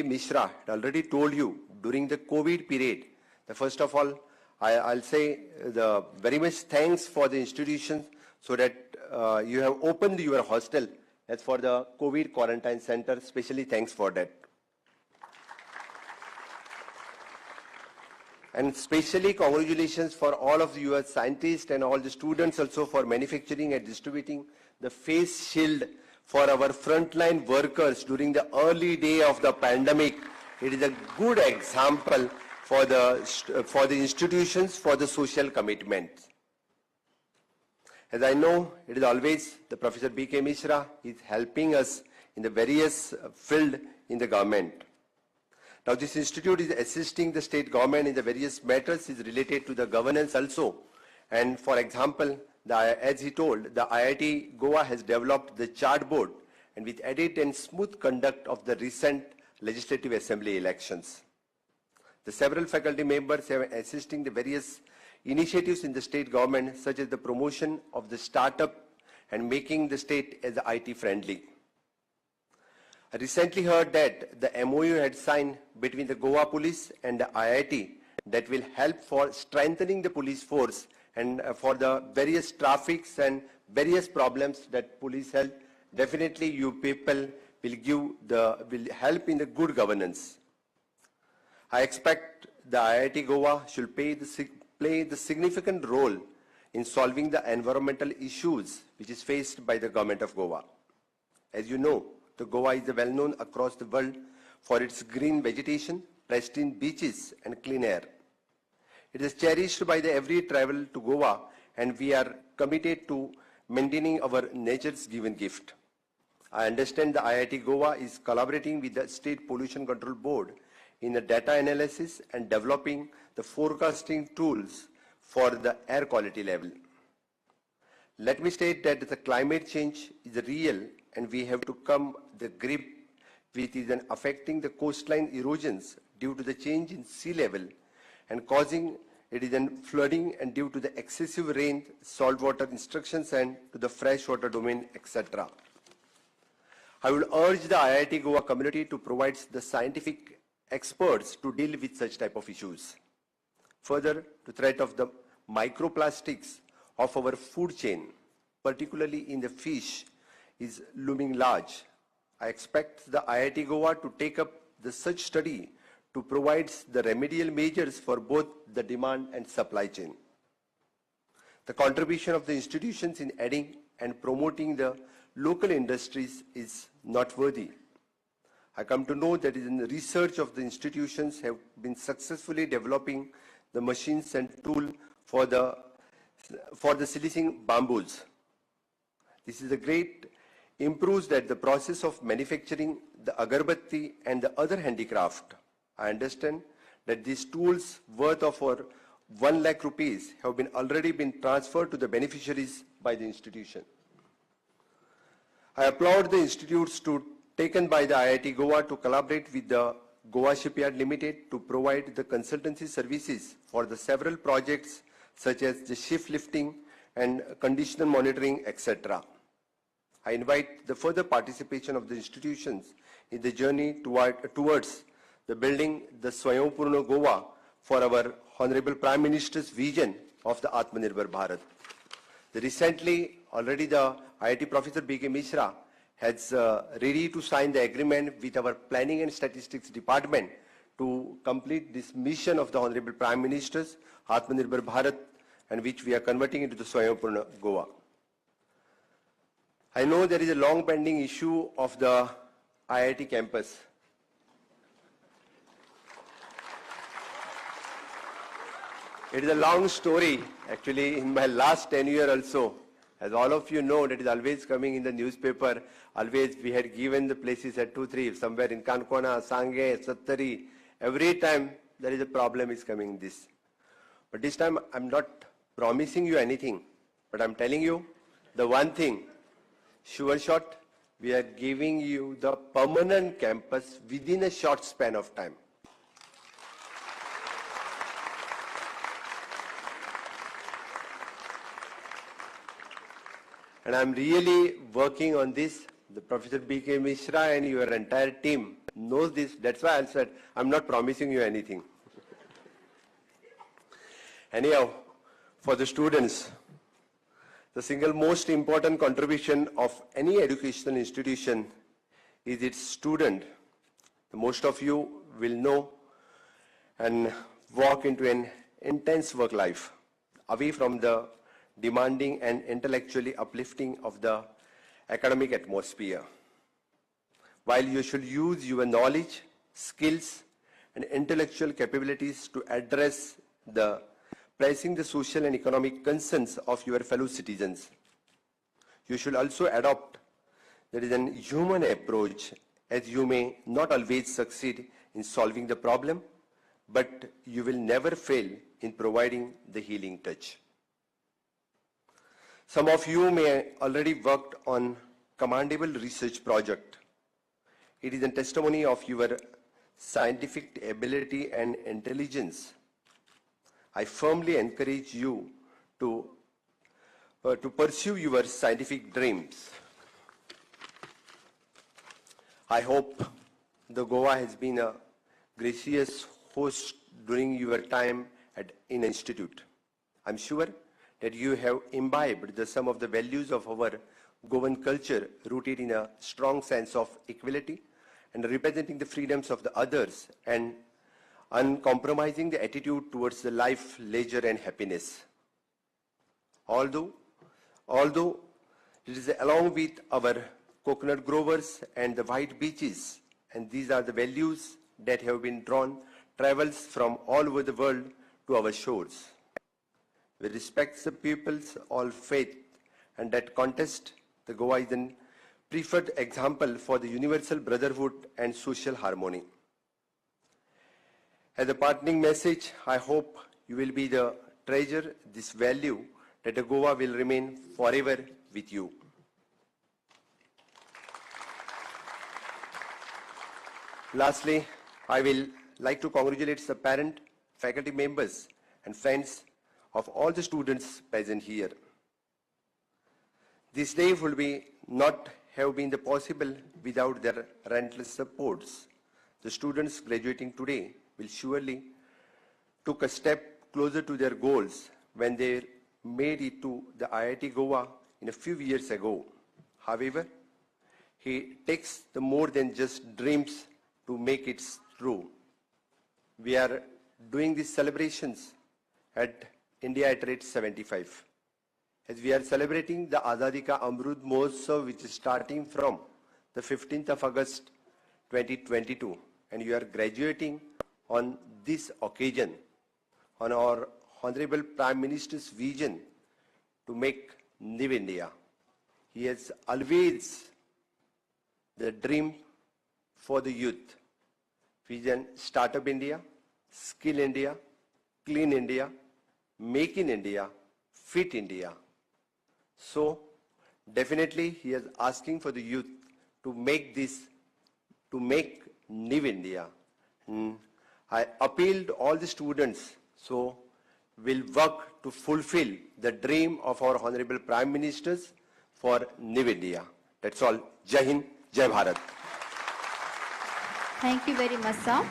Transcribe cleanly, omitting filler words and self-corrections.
Mishra had already told you during the COVID period. First of all, I'll say the very much thanks for the institutions so that you have opened your hostel as for the COVID quarantine center. Especially thanks for that. And especially congratulations for all of you as scientists and all the students also for manufacturing and distributing the face shield for our frontline workers during the early day of the pandemic. It is a good example for the institutions for the social commitment. As I know, it is always the Professor B.K. Mishra is helping us in the various field in the government. Now, this institute is assisting the state government in the various matters is related to the governance also. And for example, as he told, the IIT Goa has developed the chart board and with added and smooth conduct of the recent Legislative Assembly elections. The several faculty members have assisting the various initiatives in the state government such as the promotion of the startup and making the state as IT friendly. I recently heard that the MOU had signed between the Goa police and the IIT that will help for strengthening the police force and for the various traffics and various problems that police have. Definitely you people will help in the good governance. I expect the IIT Goa should play the significant role in solving the environmental issues which is faced by the government of Goa. As you know, the Goa is well known across the world for its green vegetation, pristine beaches and clean air. It is cherished by every traveler to Goa and we are committed to maintaining our nature's given gift. I understand the IIT Goa is collaborating with the State Pollution Control Board in the data analysis and developing the forecasting tools for the air quality level. Let me state that the climate change is real and we have to come the grip with it affecting the coastline erosions due to the change in sea level and causing it is flooding and due to the excessive rain, saltwater instructions and to the freshwater domain, etc. I will urge the IIT Goa community to provide the scientific experts to deal with such type of issues. Further, the threat of the microplastics of our food chain, particularly in the fish, is looming large. I expect the IIT Goa to take up the such study to provide the remedial measures for both the demand and supply chain. The contribution of the institutions in adding and promoting the local industries is noteworthy. I come to know that in the research of the institutions have been successfully developing the machines and tools for the silicing bamboos. This is a great improves that the process of manufacturing the agarbatti and the other handicraft. I understand that these tools worth of over 1 lakh rupees have already been transferred to the beneficiaries by the institution. I applaud the institutes taken by the IIT Goa to collaborate with the Goa Shipyard Limited to provide the consultancy services for the several projects such as the ship lifting and condition monitoring, etc. I invite the further participation of the institutions in the journey towards the building the Swayambhurna Goa for our Honorable Prime Minister's vision of the Atmanirbhar Bharat. Recently, already the IIT Professor B.K. Mishra has ready to sign the agreement with our Planning and Statistics Department to complete this mission of the Honorable Prime Minister's Atmanirbhar Bharat, and which we are converting into the Swayambhurna Goa. I know there is a long pending issue of the IIT campus. It is a long story. Actually, in my last tenure also, as all of you know, that is always coming in the newspaper. Always we had given the places at 2, 3, somewhere in Kankona, Sanghe, Sattari. Every time there is a problem is coming this. But this time I'm not promising you anything, but I'm telling you the one thing. Sure shot, we are giving you the permanent campus within a short span of time. And I'm really working on this. The Professor B.K. Mishra and your entire team knows this. That's why I said, I'm not promising you anything. Anyhow, for the students, the single most important contribution of any educational institution is its student. Most of you will know and walk into an intense work life, away from the demanding and intellectually uplifting of the academic atmosphere. While you should use your knowledge, skills, and intellectual capabilities to address the pressing the social and economic concerns of your fellow citizens, you should also adopt that is an human approach, as you may not always succeed in solving the problem, but you will never fail in providing the healing touch. Some of you may already worked on commendable research project. It is a testimony of your scientific ability and intelligence. I firmly encourage you to pursue your scientific dreams. I hope the Goa has been a gracious host during your time in institute. I'm sure that you have imbibed some of the values of our Goan culture, rooted in a strong sense of equality and representing the freedoms of the others and uncompromising the attitude towards the life, leisure, and happiness. Although it is along with our coconut growers and the white beaches, and these are the values that have been travels from all over the world to our shores. We respect the people's all faith, and that contest, the Goa is a preferred example for the universal brotherhood and social harmony. As a parting message, I hope you will be the treasure this value that the Goa will remain forever with you. Lastly, I will like to congratulate the parent, faculty members, and friends of all the students present here. This day would not have been possible without their relentless supports. The students graduating today will surely took a step closer to their goals when they made it to the IIT Goa in a few years ago. However, it takes the more than just dreams to make it true. We are doing these celebrations at India at rate 75. As we are celebrating the Azadi Ka Amrut Mahotsav, which is starting from the 15th of August 2022, and you are graduating on this occasion, on our Honorable Prime Minister's vision to make New India. He has always the dream for the youth. Vision: Startup India, Skill India, Clean India, Make in India, Fit India. So definitely he is asking for the youth to make New India. I appeal to all the students, so we'll work to fulfill the dream of our Honorable Prime Ministers for New India. That's all. Jai Hind, Jai Bharat. Thank you very much, sir.